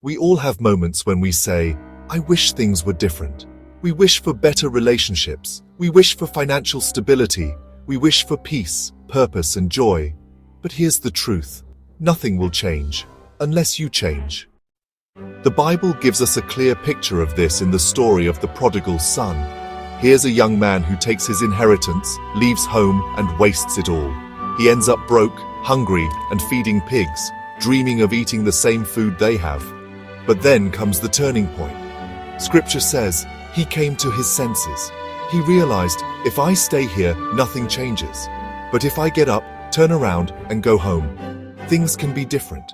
We all have moments when we say, I wish things were different. We wish for better relationships. We wish for financial stability. We wish for peace, purpose, and joy. But here's the truth. Nothing will change unless you change. The Bible gives us a clear picture of this in the story of the prodigal son. Here's a young man who takes his inheritance, leaves home, and wastes it all. He ends up broke, hungry, and feeding pigs, dreaming of eating the same food they have. But then comes the turning point. Scripture says, he came to his senses. He realized, if I stay here, nothing changes. But if I get up, turn around, and go home, things can be different.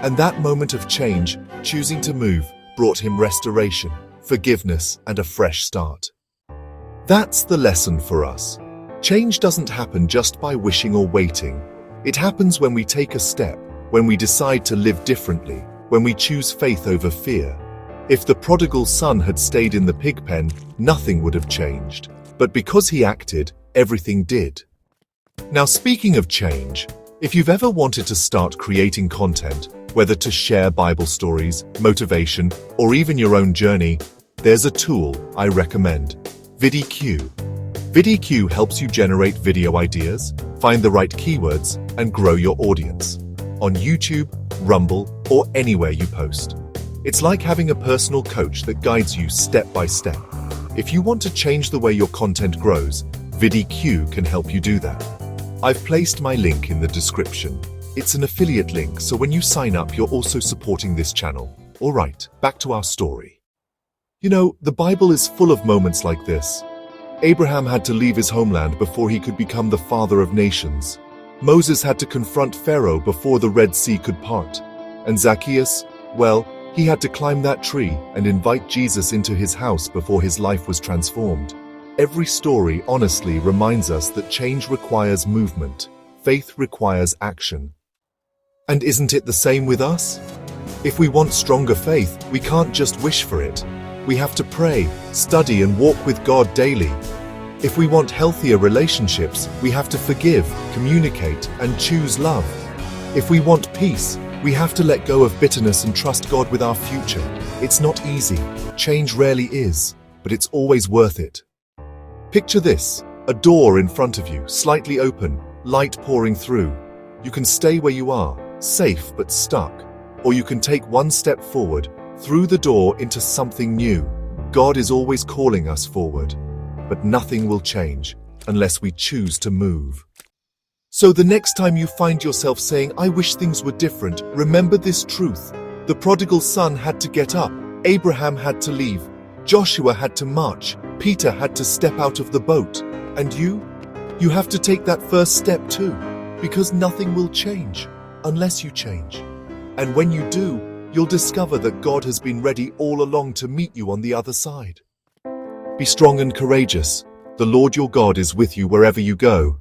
And that moment of change, choosing to move, brought him restoration, forgiveness, and a fresh start. That's the lesson for us. Change doesn't happen just by wishing or waiting. It happens when we take a step, when we decide to live differently, when we choose faith over fear. If the prodigal son had stayed in the pig pen, nothing would have changed. But because he acted, everything did. Now, speaking of change, if you've ever wanted to start creating content, whether to share Bible stories, motivation, or even your own journey, there's a tool I recommend: VidIQ. VidIQ helps you generate video ideas, find the right keywords, and grow your audience on YouTube, Rumble, or anywhere you post. It's like having a personal coach that guides you step by step. If you want to change the way your content grows, VidIQ can help you do that. I've placed my link in the description. It's an affiliate link, so when you sign up, you're also supporting this channel. All right, back to our story. You know, the Bible is full of moments like this. Abraham had to leave his homeland before he could become the father of nations. Moses had to confront Pharaoh before the Red Sea could part. And Zacchaeus, well, he had to climb that tree and invite Jesus into his house before his life was transformed. Every story honestly reminds us that change requires movement. Faith requires action. And isn't it the same with us? If we want stronger faith, we can't just wish for it. We have to pray, study, and walk with God daily. If we want healthier relationships, we have to forgive, communicate, and choose love. If we want peace, we have to let go of bitterness and trust God with our future. It's not easy. Change rarely is, but it's always worth it. Picture this: a door in front of you, slightly open, light pouring through. You can stay where you are, safe but stuck. Or you can take one step forward, through the door into something new. God is always calling us forward. But nothing will change unless we choose to move. So the next time you find yourself saying, I wish things were different, remember this truth. The prodigal son had to get up. Abraham had to leave. Joshua had to march. Peter had to step out of the boat. And you? You have to take that first step too, because nothing will change unless you change. And when you do, you'll discover that God has been ready all along to meet you on the other side. Be strong and courageous. The Lord your God is with you wherever you go.